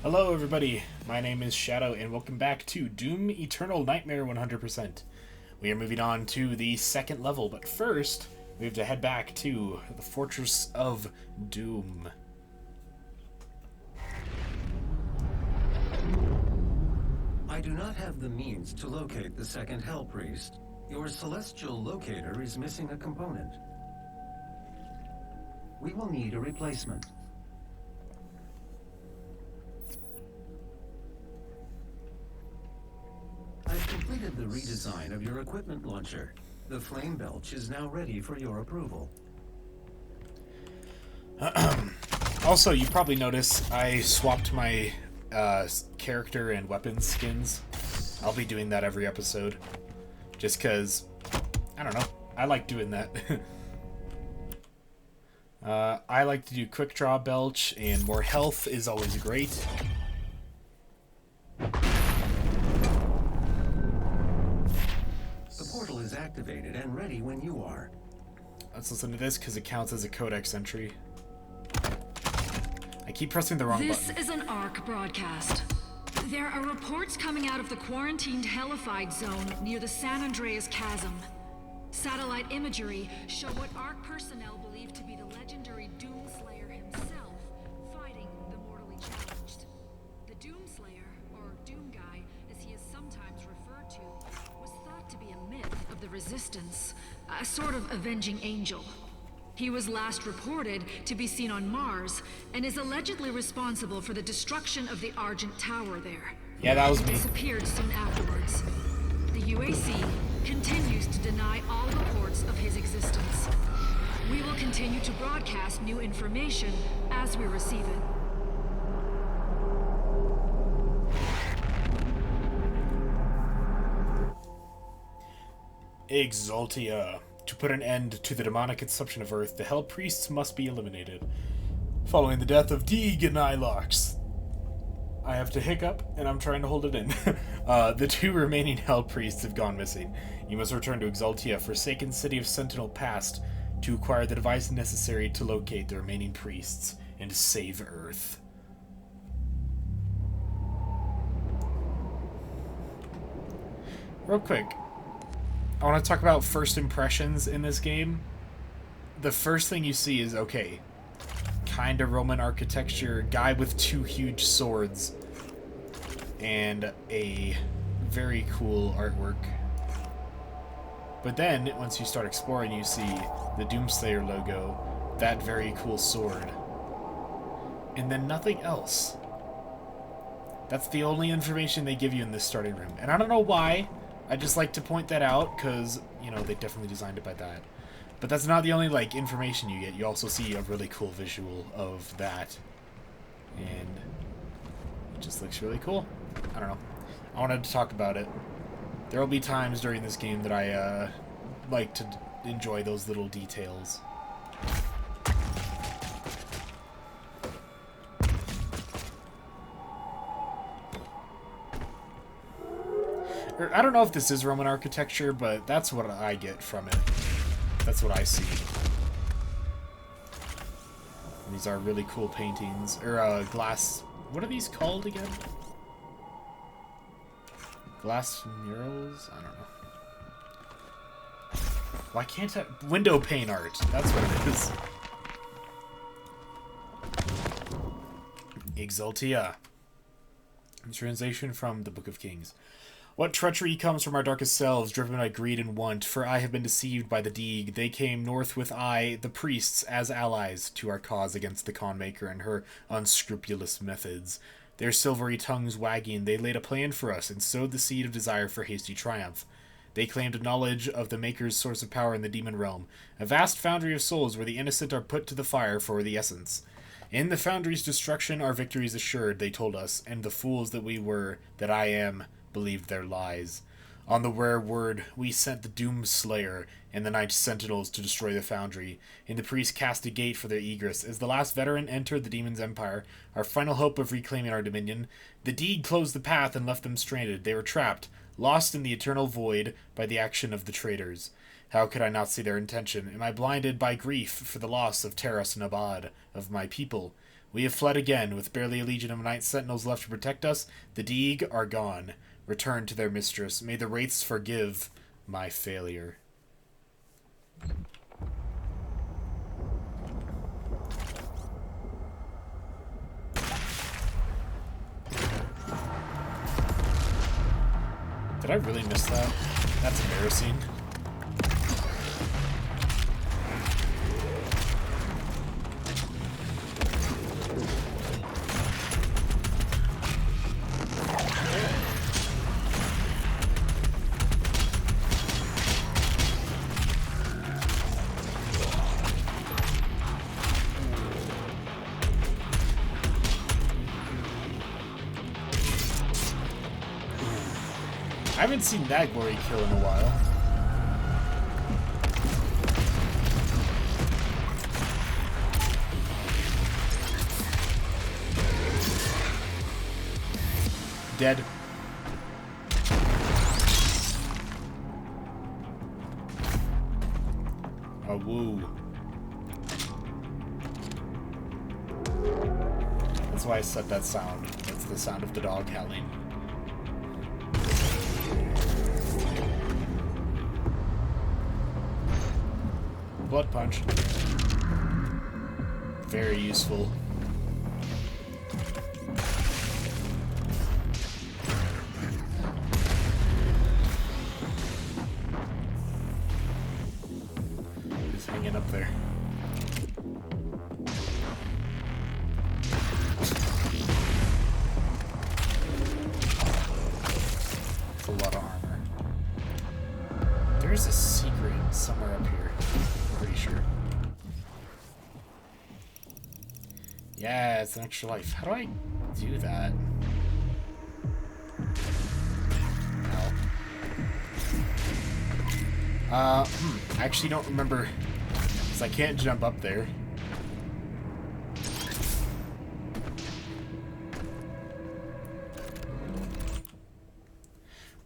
Hello everybody, my name is Shadow and welcome back to Doom Eternal Nightmare 100%. We are moving on to the second level, but first we have to head back to the Fortress of Doom. I do not have the means to locate the second Hell Priest. Your celestial locator is missing a component. We will need a replacement. I've completed the redesign of your equipment launcher. The flame belch is now ready for your approval. Also, you probably noticed I swapped my character and weapons skins. I'll be doing that every episode. Just because, I don't know, I like doing that. I like to do quick draw belch, and more health is always great. The portal is activated and ready when you are. Let's listen to this because it counts as a codex entry. I keep pressing the wrong button. This is an ARC broadcast. There are reports coming out of the quarantined hellified zone near the San Andreas Chasm. Satellite imagery show what ARC personnel believe to be the legendary Doomslayer himself fighting the mortally challenged. The Doomslayer, or Doom Guy, as he is sometimes referred to, was thought to be a myth of the Resistance, a sort of avenging angel. He was last reported to be seen on Mars, and is allegedly responsible for the destruction of the Argent Tower there. Yeah, that was me. He disappeared soon afterwards. The UAC continues to deny all reports of his existence. We will continue to broadcast new information as we receive it. Exultia. To put an end to the demonic consumption of Earth, the Hell Priests must be eliminated. Following the death of Deeg and Nylox. I have to hiccup, and I'm trying to hold it in. The two remaining Hell Priests have gone missing. You must return to Exultia, forsaken city of Sentinel Past, to acquire the device necessary to locate the remaining priests and save Earth. Real quick, I want to talk about first impressions in this game. The first thing you see is, okay, kind of Roman architecture, guy with two huge swords, and a very cool artwork. But then, once you start exploring, you see the Doomslayer logo, that very cool sword, and then nothing else. That's the only information they give you in this starting room. And I don't know why. I just like to point that out because, you know, they definitely designed it by that. But that's not the only, like, information you get. You also see a really cool visual of that. And it just looks really cool. I don't know. I wanted to talk about it. There will be times during this game that I like to enjoy those little details. I don't know if this is Roman architecture, but that's what I get from it. That's what I see. And these are really cool paintings. Or, glass... What are these called again? Glass murals? I don't know. Why can't I... Window pane art. That's what it is. Exultia. Translation from the Book of Kings. What treachery comes from our darkest selves, driven by greed and want, for I have been deceived by the Deeg. They came north with I, the priests, as allies to our cause against the Conmaker and her unscrupulous methods. Their silvery tongues wagging, they laid a plan for us and sowed the seed of desire for hasty triumph. They claimed knowledge of the Maker's source of power in the demon realm, a vast foundry of souls where the innocent are put to the fire for the essence. In the foundry's destruction our victory is assured, they told us, and the fools that we were, that I am, believed their lies. On the rare word, we sent the Doomslayer and the Night Sentinels to destroy the foundry, and the priests cast a gate for their egress. As the last veteran entered the demon's empire, our final hope of reclaiming our dominion, the Deed closed the path and left them stranded. They were trapped, lost in the eternal void by the action of the traitors. How could I not see their intention? Am I blinded by grief for the loss of Terras Nabad, of my people? We have fled again, with barely a legion of Night Sentinels left to protect us. The Deeg are gone. Return to their mistress. May the Wraiths forgive my failure. Did I really miss that? That's embarrassing. I haven't seen that glory kill in a while. Dead. Oh, woo. That's why I said that sound. That's the sound of the dog howling. Blood punch. Very useful. Just hanging up there. It's a lot of armor. There's a secret somewhere up here. Pretty sure. Yeah, it's an extra life. How do I do that? I actually don't remember, because I can't jump up there.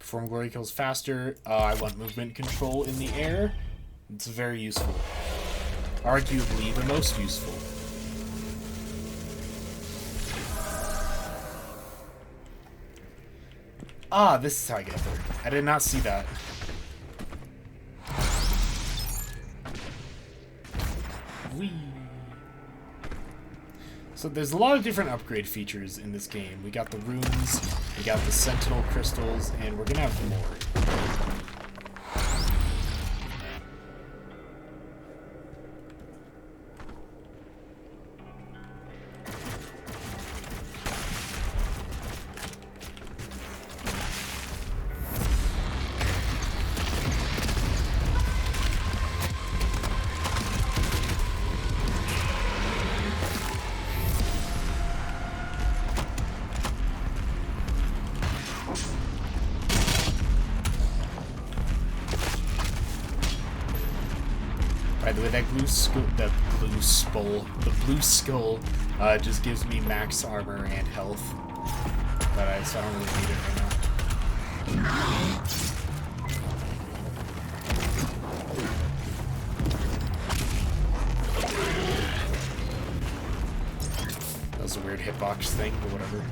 Perform glory kills faster. I want movement control in the air. It's very useful. Arguably the most useful. Ah, this is how I get there. I did not see that. Whee! So there's a lot of different upgrade features in this game. We got the runes, we got the Sentinel crystals, and we're gonna have more. By the way, that blue skull just gives me max armor and health, but so I don't really need it right now. That was a weird hitbox thing, but whatever.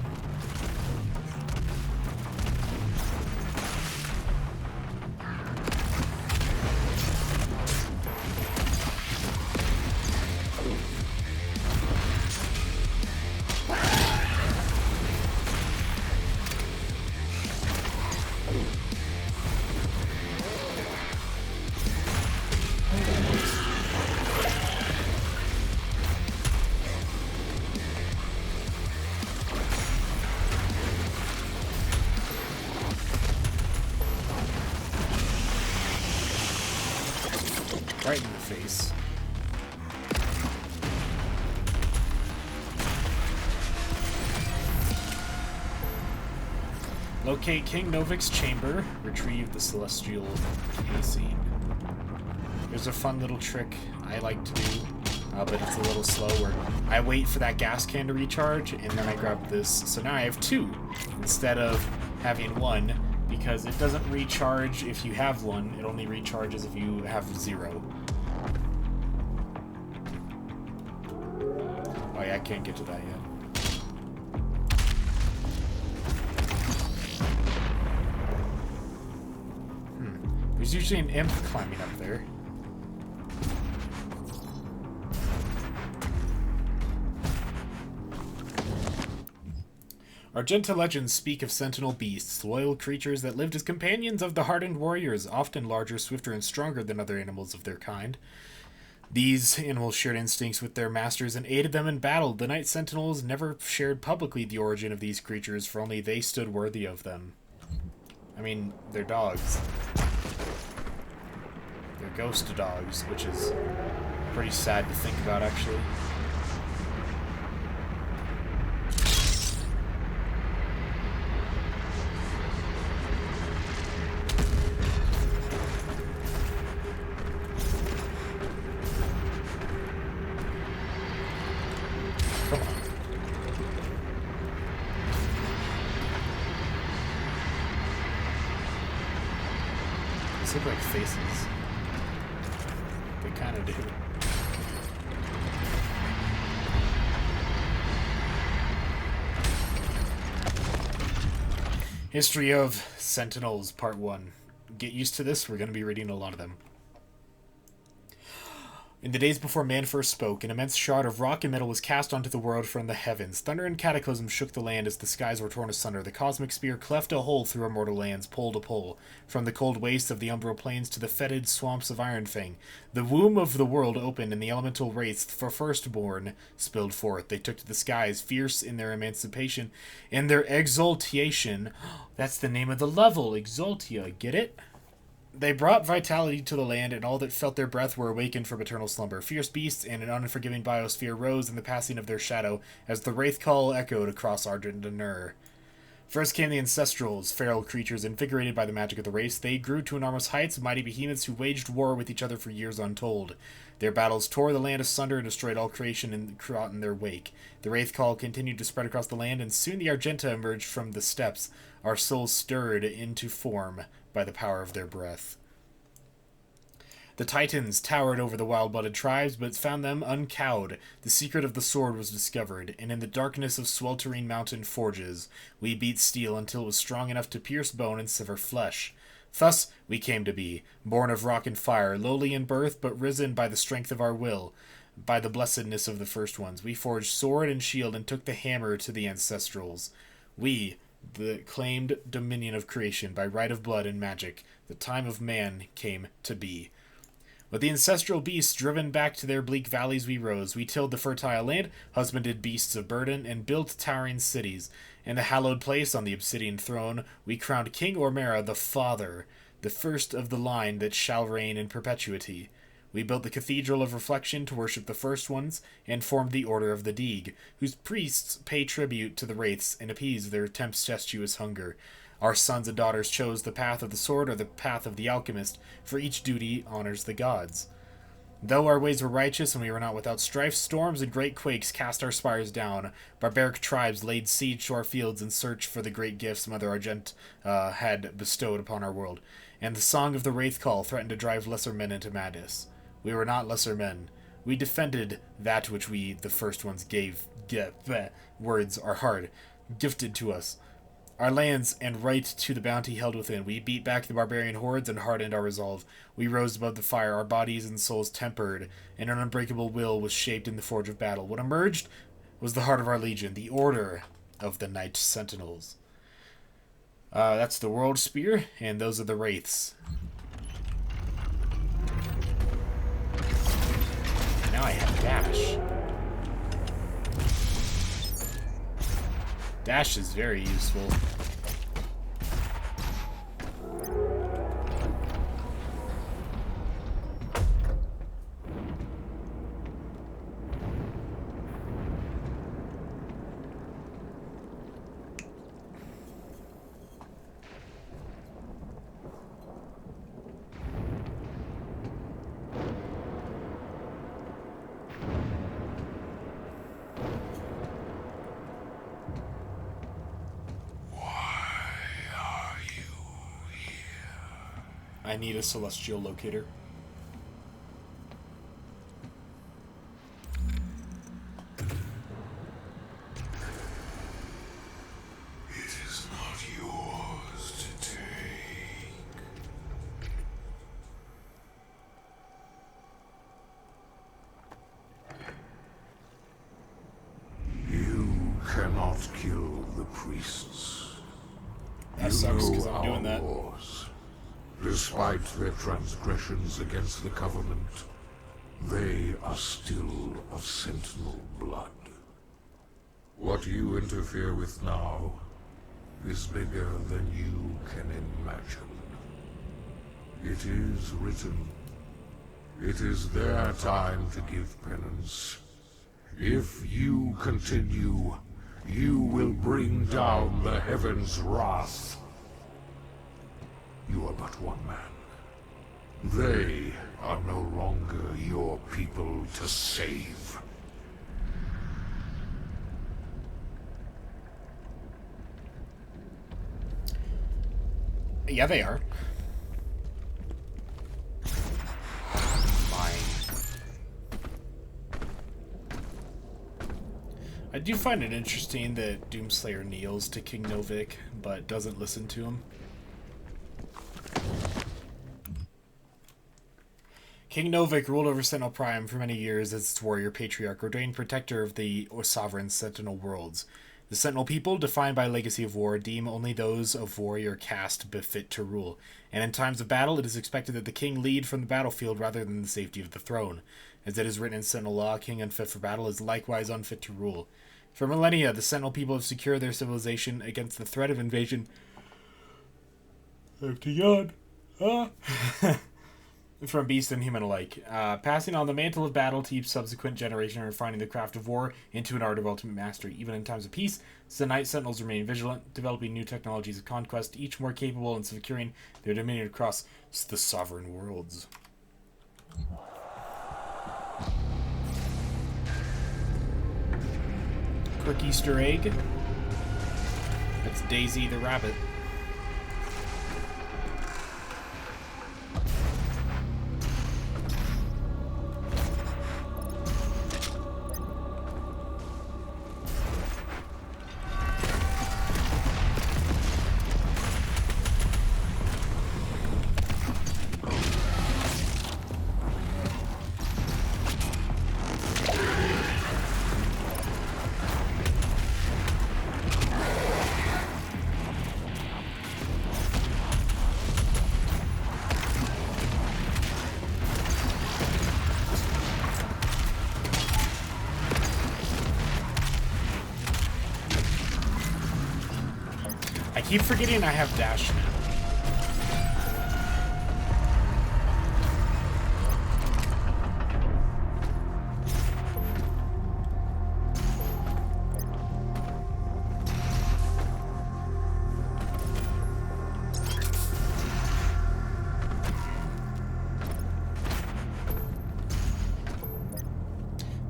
Right in the face. Locate King Novik's chamber. Retrieve the celestial casing. There's a fun little trick I like to do, but it's a little slower. I wait for that gas can to recharge, and then I grab this. So now I have two instead of having one, because it doesn't recharge if you have one. It only recharges if you have zero. Oh yeah, I can't get to that yet. There's usually an imp climbing up there. Argenta legends speak of sentinel beasts, loyal creatures that lived as companions of the hardened warriors, often larger, swifter, and stronger than other animals of their kind. These animals shared instincts with their masters and aided them in battle. The Night Sentinels never shared publicly the origin of these creatures, for only they stood worthy of them. I mean, they're dogs. They're ghost dogs, which is pretty sad to think about, actually. Come on. These look like faces. They kind of do. History of Sentinels, Part 1. Get used to this, we're going to be reading a lot of them. In the days before man first spoke, an immense shard of rock and metal was cast onto the world from the heavens. Thunder and cataclysm shook the land as the skies were torn asunder. The cosmic spear cleft a hole through immortal lands, pole to pole, from the cold wastes of the umbral plains to the fetid swamps of Ironfang. The womb of the world opened, and the elemental wraiths, for firstborn, spilled forth. They took to the skies, fierce in their emancipation and their exultation. That's the name of the level, Exultia. Get it? They brought vitality to the land, and all that felt their breath were awakened from eternal slumber. Fierce beasts and an unforgiving biosphere rose in the passing of their shadow, as the wraith call echoed across Argenta. First came the Ancestrals, feral creatures invigorated by the magic of the race. They grew to enormous heights, mighty behemoths who waged war with each other for years untold. Their battles tore the land asunder and destroyed all creation in their wake. The wraith call continued to spread across the land, and soon the Argenta emerged from the steppes, our souls stirred into form by the power of their breath. The Titans towered over the wild-blooded tribes, but found them uncowed. The secret of the sword was discovered, and in the darkness of sweltering mountain forges, we beat steel until it was strong enough to pierce bone and sever flesh. Thus we came to be, born of rock and fire, lowly in birth, but risen by the strength of our will, by the blessedness of the first ones. We forged sword and shield and took the hammer to the Ancestrals. We, the claimed dominion of creation by right of blood and magic, the time of man came to be. With the ancestral beasts driven back to their bleak valleys we rose. We tilled the fertile land, husbanded beasts of burden, and built towering cities. In the hallowed place on the obsidian throne, we crowned King Ormera the Father, the first of the line that shall reign in perpetuity. We built the Cathedral of Reflection to worship the first ones, and formed the Order of the Deeg, whose priests pay tribute to the wraiths and appease their tempestuous hunger. Our sons and daughters chose the path of the sword or the path of the alchemist, for each duty honors the gods. Though our ways were righteous and we were not without strife, storms and great quakes cast our spires down. Barbaric tribes laid siege to our fields in search for the great gifts Mother Argent had bestowed upon our world, and the song of the Wraith Call threatened to drive lesser men into madness. We were not lesser men. We defended that which we, the first ones, words are hard, gifted to us. Our lands and right to the bounty held within. We beat back the barbarian hordes and hardened our resolve. We rose above the fire, our bodies and souls tempered, and an unbreakable will was shaped in the forge of battle. What emerged was the heart of our legion, the Order of the Night Sentinels. That's the World Spear, and those are the Wraiths. Now I have Dash. Dash is very useful. I need a celestial locator. cannot kill the priests. That sucks because I'm doing that. Laws. Despite their transgressions against the Covenant, they are still of Sentinel blood. What you interfere with now is bigger than you can imagine. It is written. It is their time to give penance. If you continue, you will bring down the heavens' wrath. You are but one man. They are no longer your people to save. Yeah, they are. Mine. I do find it interesting that Doomslayer kneels to King Novik, but doesn't listen to him. King Novik ruled over Sentinel Prime for many years as its warrior patriarch, ordained protector of the sovereign Sentinel worlds. The Sentinel people, defined by legacy of war, deem only those of warrior caste befit to rule, and in times of battle it is expected that the king lead from the battlefield rather than the safety of the throne. As it is written in Sentinel law, a king unfit for battle is likewise unfit to rule. For millennia, the Sentinel people have secured their civilization against the threat of invasion. I have to yawn. From beast and human alike, passing on the mantle of battle to each subsequent generation and refining the craft of war into an art of ultimate mastery. Even in times of peace, the Night Sentinels remain vigilant, developing new technologies of conquest, each more capable in securing their dominion across the sovereign worlds. Quick Easter egg. It's Daisy the rabbit. I keep forgetting I have dash now.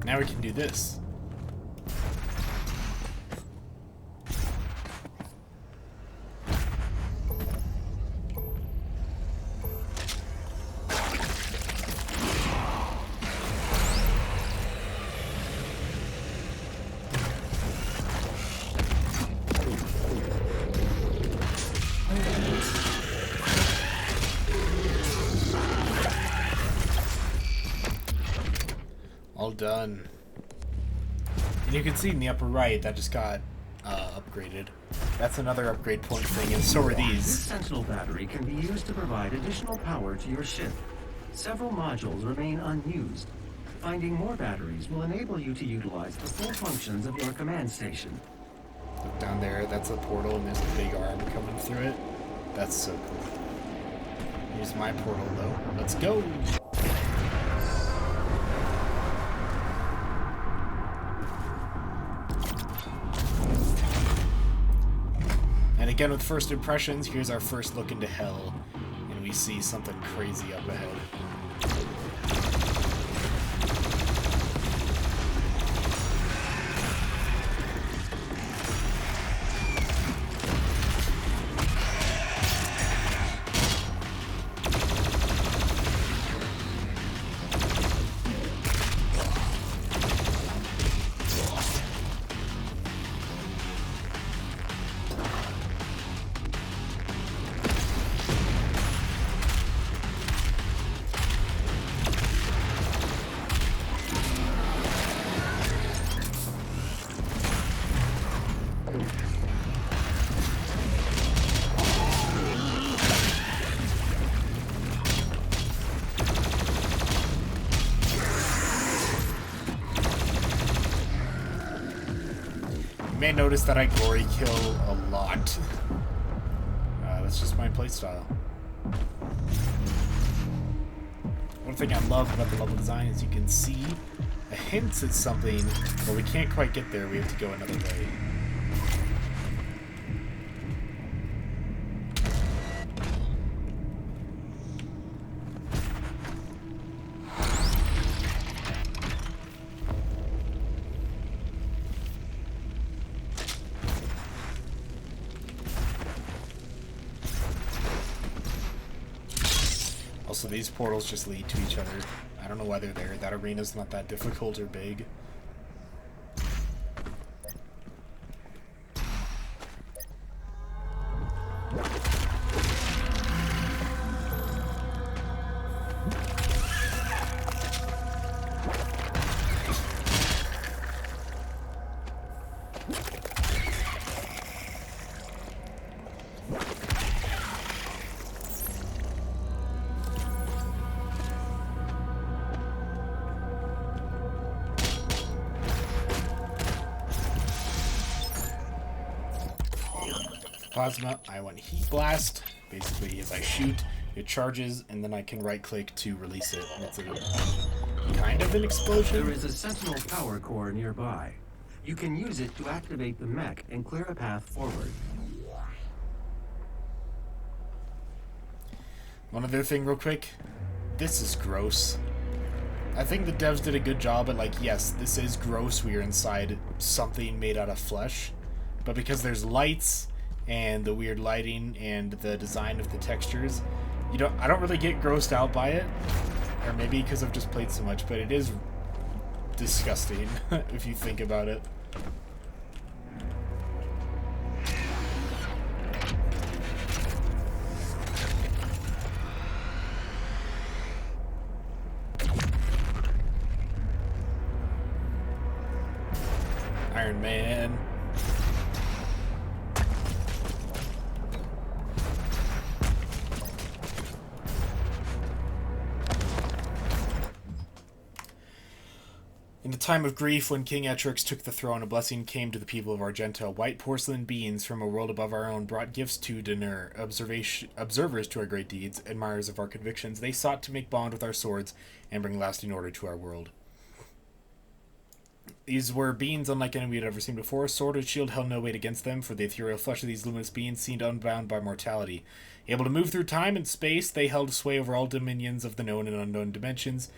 Now we can do this. All done. And you can see in the upper right that just got upgraded. That's another upgrade point thing, and so are This these. Sentinel battery can be used to provide additional power to your ship. Several modules remain unused. Finding more batteries will enable you to utilize the full functions of your command station. Look down there, that's a portal, and there's a big arm coming through it. That's so cool. Here's my portal, though. Let's go! And again, with first impressions, here's our first look into hell, and we see something crazy up ahead. You may notice that I glory kill a lot. That's just my playstyle. One thing I love about the level design is you can see a hint at something, but we can't quite get there. We have to go another way. Also, these portals just lead to each other. I don't know why they're there. That arena's not that difficult or big. Plasma, I want Heat Blast. Basically, as I shoot, it charges, and then I can right-click to release it. It's a kind of an explosion. There is a Sentinel power core nearby. You can use it to activate the mech and clear a path forward. One other thing real quick. This is gross. I think the devs did a good job at, like, yes, this is gross. We are inside something made out of flesh. But because there's lights and the weird lighting and the design of the textures, I don't really get grossed out by it. Or maybe because I've just played so much, but it is disgusting if you think about it. Iron Man. In the time of grief, when King Etrix took the throne, a blessing came to the people of Argenta. White porcelain beings from a world above our own brought gifts to Danur, observers to our great deeds, admirers of our convictions. They sought to make bond with our swords and bring lasting order to our world. These were beings unlike any we had ever seen before. Sword and shield held no weight against them, for the ethereal flesh of these luminous beings seemed unbound by mortality. Able to move through time and space, they held sway over all dominions of the known and unknown dimensions.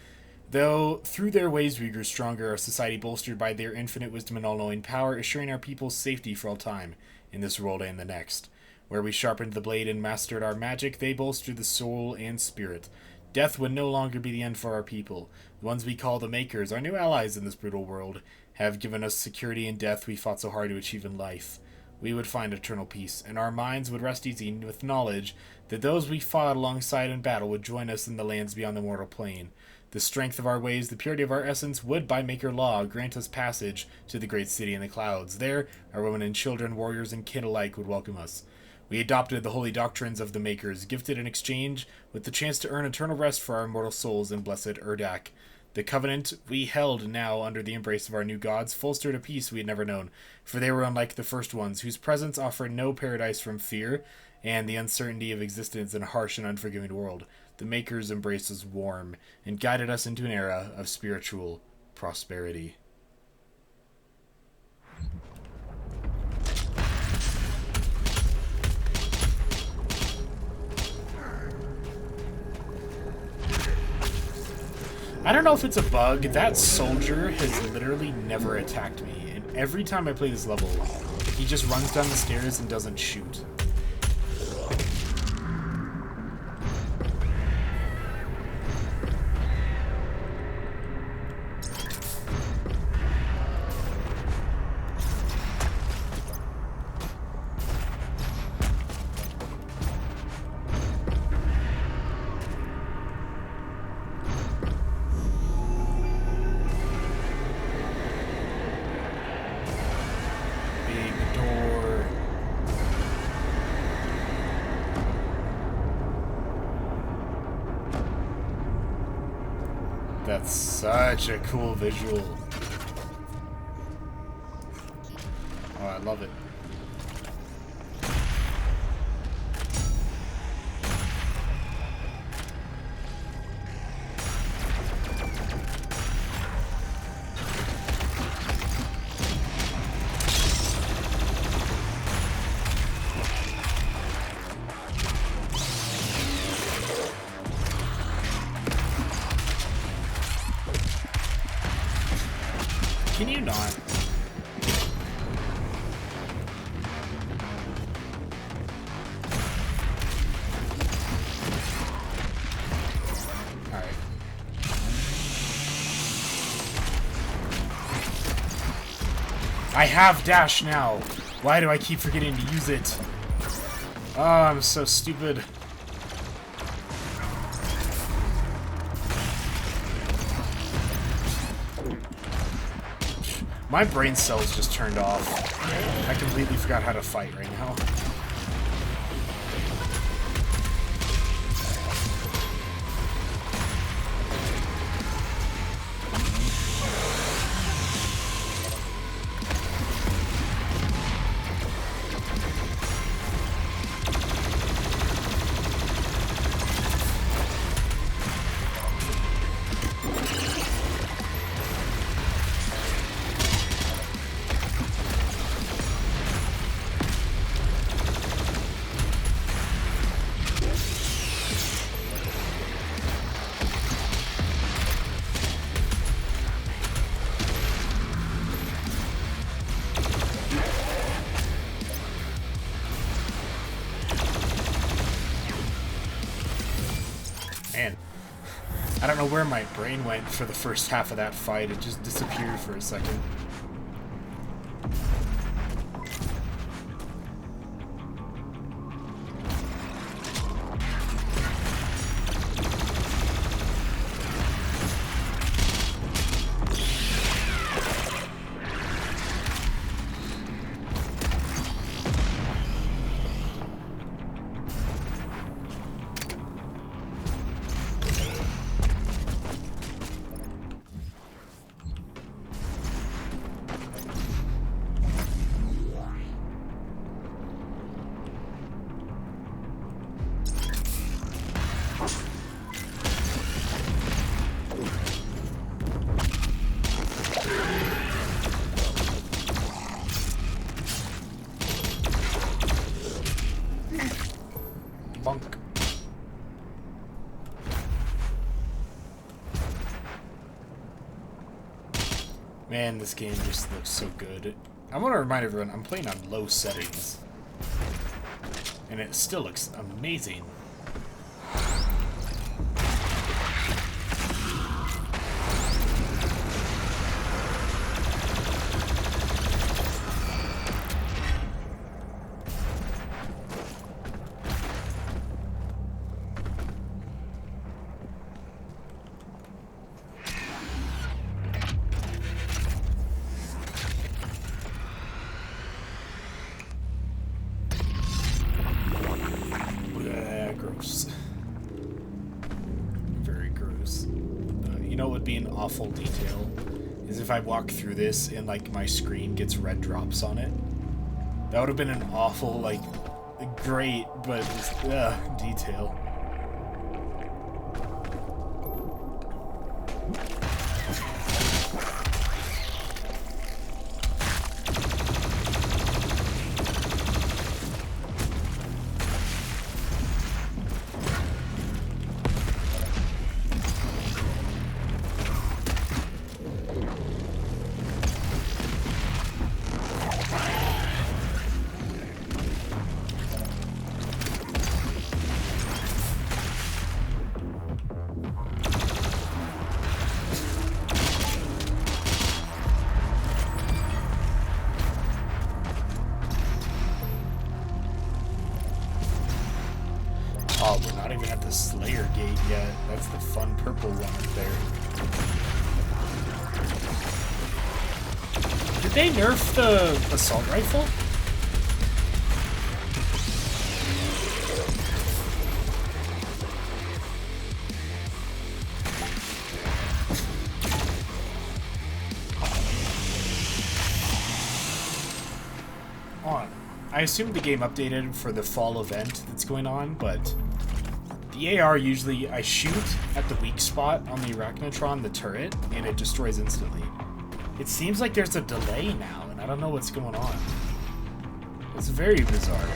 Though through their ways we grew stronger, our society bolstered by their infinite wisdom and all-knowing power, assuring our people's safety for all time, in this world and the next. Where we sharpened the blade and mastered our magic, they bolstered the soul and spirit. Death would no longer be the end for our people. The ones we call the Makers, our new allies in this brutal world, have given us security in death we fought so hard to achieve in life. We would find eternal peace, and our minds would rest easy with knowledge that those we fought alongside in battle would join us in the lands beyond the mortal plane. The strength of our ways, the purity of our essence, would, by Maker law, grant us passage to the great city in the clouds. There, our women and children, warriors and kin alike would welcome us. We adopted the holy doctrines of the Makers, gifted in exchange with the chance to earn eternal rest for our immortal souls in blessed Urdak. The covenant we held now under the embrace of our new gods fostered a peace we had never known, for they were unlike the first ones, whose presence offered no paradise from fear and the uncertainty of existence in a harsh and unforgiving world. The Makers embraced us warm and guided us into an era of spiritual prosperity. I don't know if it's a bug. That soldier has literally never attacked me, and every time I play this level, he just runs down the stairs and doesn't shoot. Big door. That's such a cool visual. Oh, I love it. Can you not? Alright. I have dash now. Why do I keep forgetting to use it? Oh, I'm so stupid. My brain cells just turned off. I completely forgot how to fight right now. Man, I don't know where my brain went for the first half of that fight. It just disappeared for a second. Bonk. Man, this game just looks so good. I want to remind everyone, I'm playing on low settings. And it still looks amazing. Gross. Very gross. You know what would be an awful detail? Is if I walk through this and, like, my screen gets red drops on it. That would have been an awful, like, great, but just, detail. Oh, we're not even at the Slayer gate yet. That's the fun purple one up there. Did they nerf the assault rifle? I assume the game updated for the fall event that's going on, but the AR usually, I shoot at the weak spot on the Arachnotron, the turret, and it destroys instantly. It seems like there's a delay now, and I don't know what's going on. It's very bizarre.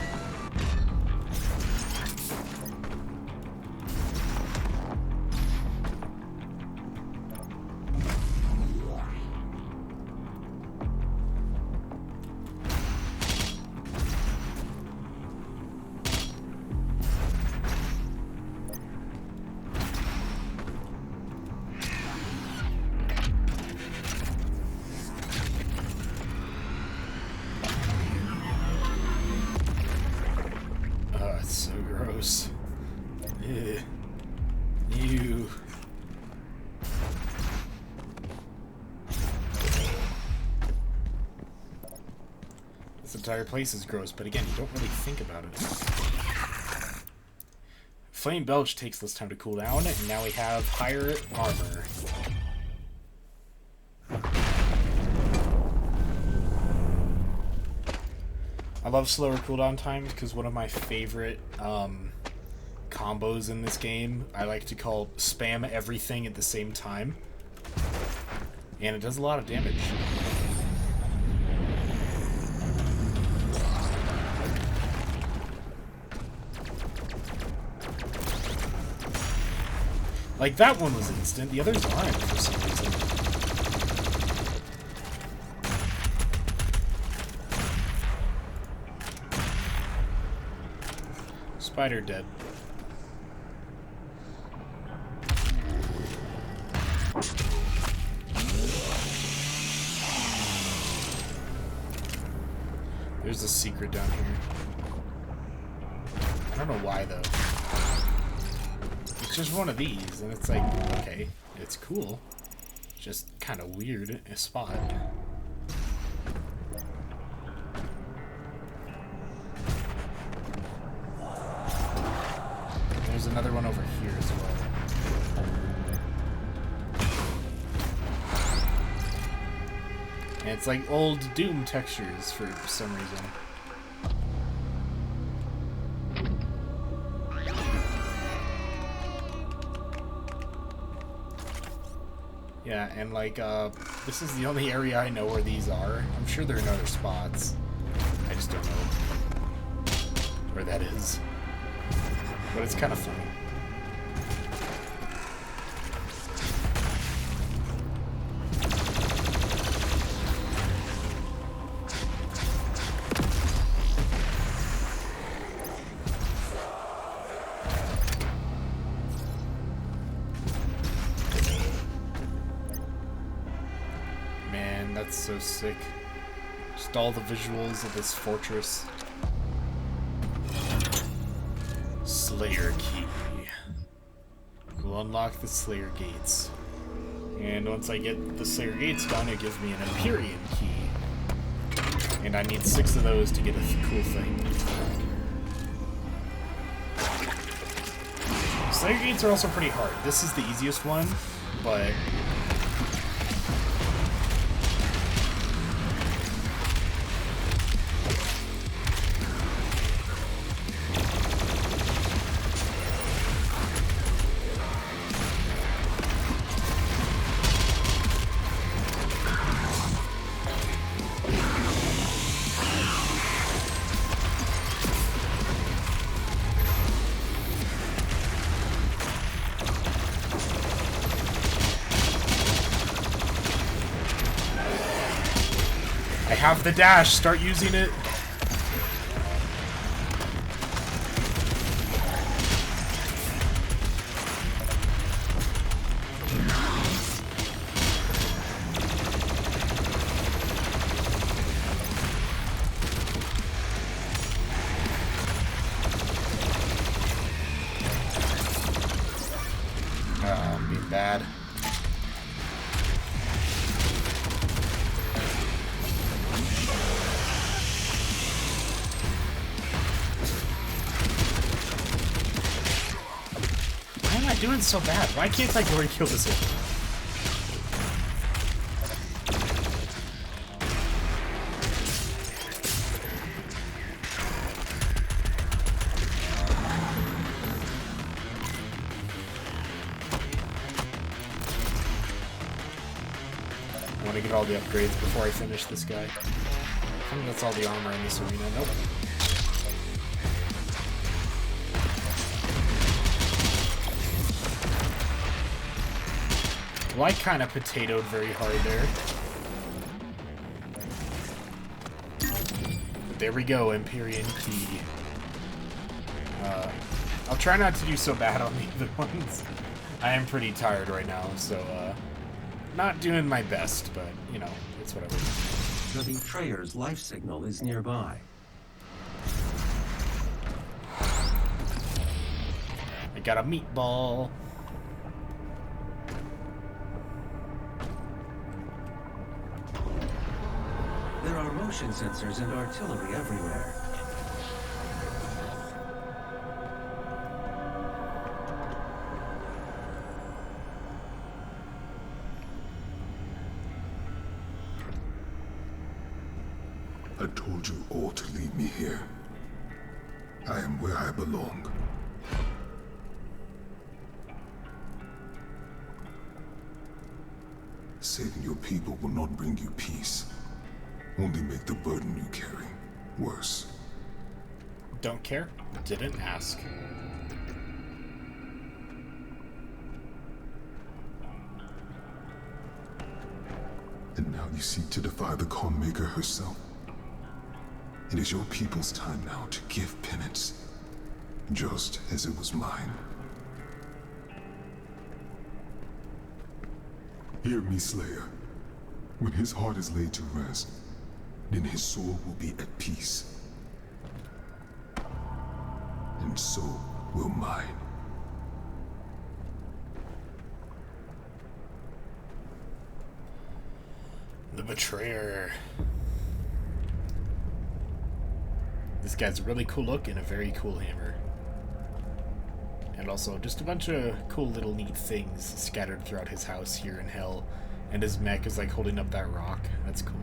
So gross. Ugh. Ew. This entire place is gross, but again, you don't really think about it. Flame Belch takes less time to cool down, and now we have higher armor. I love slower cooldown times because one of my favorite combos in this game I like to call spam everything at the same time. And it does a lot of damage. Like, that one was instant, the others aren't for some reason. Spider dead. There's a secret down here. I don't know why though. It's just one of these, and it's like, okay, it's cool. Just kind of weird a spot. There's another one over here as well. And it's like old Doom textures for some reason. Yeah, and like, this is the only area I know where these are. I'm sure they're in other spots. I just don't know where that is. But it's kind of funny. Man, that's so sick. Just all the visuals of this fortress. Slayer key. We'll unlock the Slayer gates. And once I get the Slayer gates done, it gives me an Empyrean key. And I need 6 of those to get a cool thing. Slayer gates are also pretty hard. This is the easiest one, but I have the dash. Start using it. Oh, I'm being bad. Doing so bad. Why can't I go and kill this thing? to get all the upgrades before I finish this guy. I think that's all the armor in this arena. Nope. Well, I kind of potatoed very hard there. But there we go, Empyrean Key. I'll try not to do so bad on the other ones. I am pretty tired right now, so, not doing my best, but, you know, it's whatever. The Betrayer's life signal is nearby. I got a meatball. There are motion sensors and artillery everywhere. I told you all to leave me here. I am where I belong. Saving your people will not bring you peace. Only make the burden you carry worse. Don't care. Didn't ask. And now you seek to defy the Calm Maker herself. It is your people's time now to give penance, just as it was mine. Hear me, Slayer. When his heart is laid to rest, then his soul will be at peace. And so will mine. The Betrayer. This guy's a really cool look and a very cool hammer. And also just a bunch of cool little neat things scattered throughout his house here in Hell. And his mech is like holding up that rock. That's cool.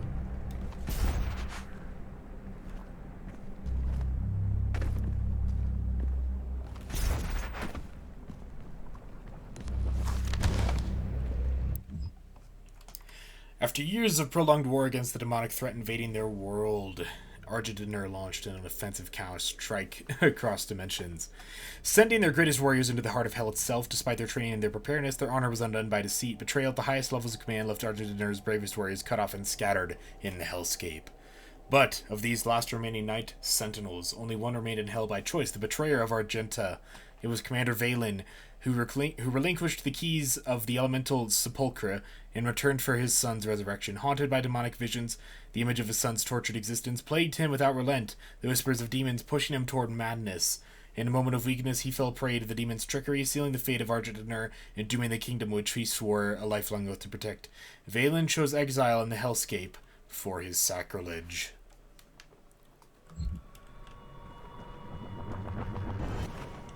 After years of prolonged war against the demonic threat invading their world, Argenta launched an offensive counter-strike across dimensions. Sending their greatest warriors into the heart of Hell itself, despite their training and their preparedness, their honor was undone by deceit. Betrayal at the highest levels of command left Argenta's bravest warriors cut off and scattered in the Hellscape. But, of these last remaining Night Sentinels, only one remained in Hell by choice, the Betrayer of Argenta. It was Commander Valen, who relinquished the keys of the elemental sepulchre in return for his son's resurrection. Haunted by demonic visions, the image of his son's tortured existence plagued him without relent, the whispers of demons pushing him toward madness. In a moment of weakness, he fell prey to the demon's trickery, sealing the fate of Argenta and dooming the kingdom which he swore a lifelong oath to protect. Valen chose exile in the Hellscape for his sacrilege.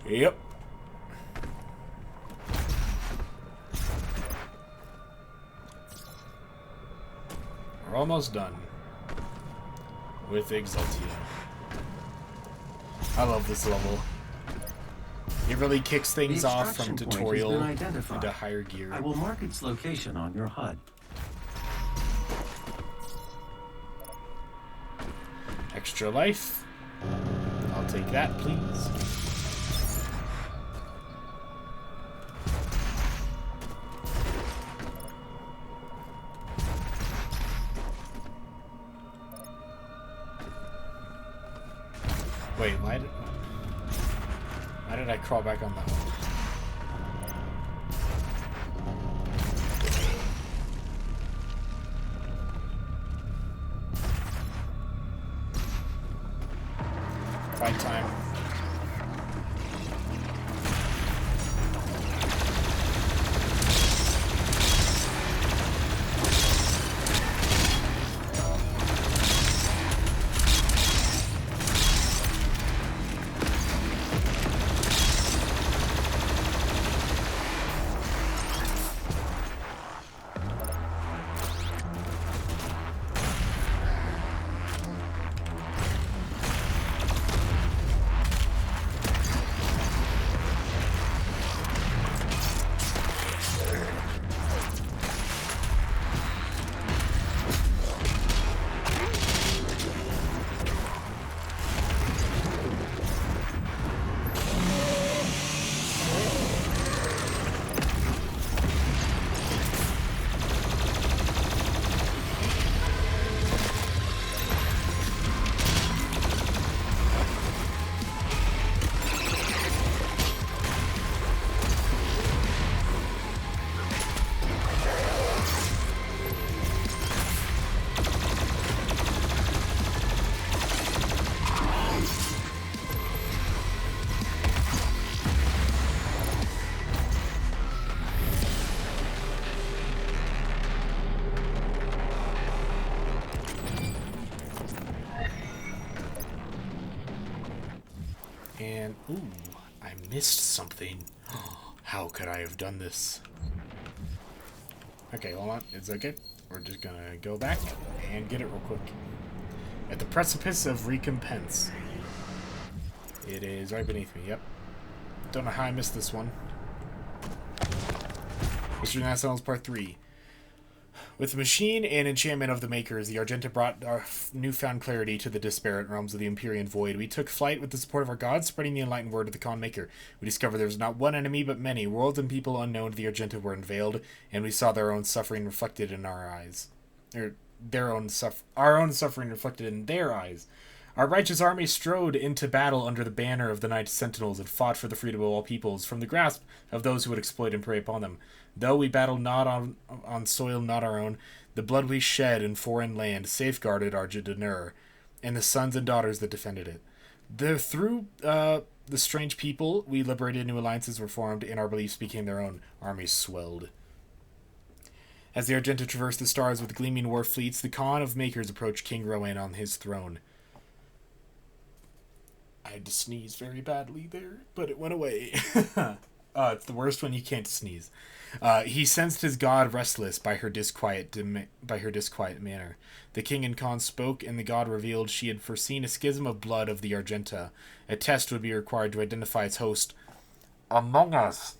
Yep. We're almost done with Exultia. I love this level. It really kicks things off from tutorial into higher gear. I will mark its location on your HUD. Extra life. I'll take that, please. Wait, why did I crawl back on that one? Fight time. And, ooh, I missed something. How could I have done this? Okay, hold on. It's okay. We're just gonna go back and get it real quick. At the precipice of recompense. It is right beneath me, yep. Don't know how I missed this one. History of Sentinels Part 3. With the machine and enchantment of the Makers, the Argenta brought our newfound clarity to the disparate realms of the Empyrean Void. We took flight with the support of our gods, spreading the enlightened word of the Con Maker. We discovered there was not one enemy, but many. Worlds and people unknown to the Argenta were unveiled, and we saw their own suffering reflected in our eyes. Our own suffering reflected in their eyes. Our righteous army strode into battle under the banner of the Knights Sentinels and fought for the freedom of all peoples from the grasp of those who would exploit and prey upon them. Though we battled not on soil not our own, the blood we shed in foreign land safeguarded our Argenta and the sons and daughters that defended it. Through the strange people we liberated, new alliances were formed, and our beliefs became their own. Armies swelled. As the Argenta traversed the stars with gleaming war fleets, the Khan of Makers approached King Rowan on his throne. I had to sneeze very badly there, but it went away. It's the worst when you can't sneeze. He sensed his god restless by her disquiet manner. The king and Khan spoke, and the god revealed she had foreseen a schism of blood of the Argenta. A test would be required to identify its host among us.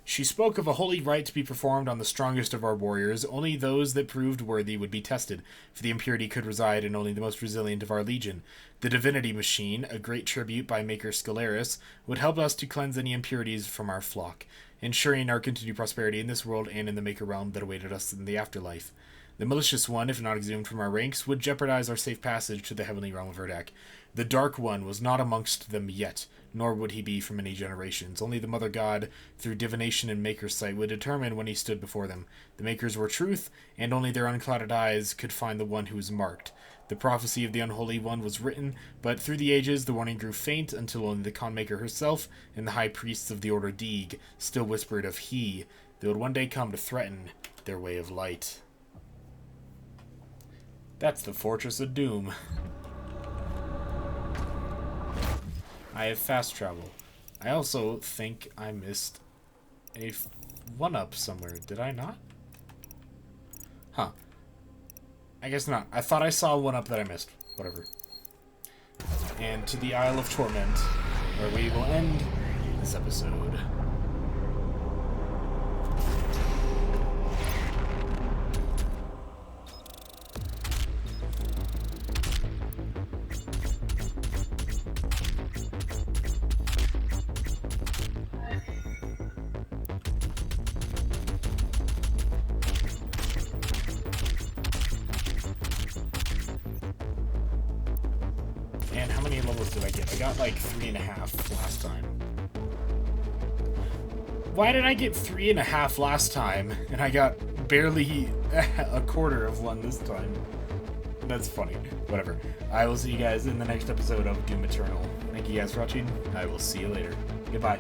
She spoke of a holy rite to be performed on the strongest of our warriors. Only those that proved worthy would be tested, for the impurity could reside in only the most resilient of our legion. The divinity machine, a great tribute by Maker Scalaris, would help us to cleanse any impurities from our flock, ensuring our continued prosperity in this world and in the Maker realm that awaited us in the afterlife. The malicious one, if not exhumed from our ranks, would jeopardize our safe passage to the heavenly realm of Urdak. The Dark One was not amongst them yet, nor would he be for many generations. Only the Mother God, through divination and Maker's sight, would determine when he stood before them. The Makers were truth, and only their unclouded eyes could find the one who was marked. The prophecy of the Unholy One was written, but through the ages the warning grew faint until only the Con Maker herself and the high priests of the Order Deeg still whispered of he that would one day come to threaten their way of light. That's the Fortress of Doom. I have fast travel. I also think I missed a one-up somewhere. Did I not? Huh. I guess not. I thought I saw a one-up that I missed. Whatever. And to the Isle of Torment, where we will end this episode. And how many levels did I get? I got like 3.5 last time. Why did I get 3.5 last time and I got barely a quarter of one this time? That's funny. Whatever. I will see you guys in the next episode of Doom Eternal. Thank you guys for watching. I will see you later. Goodbye.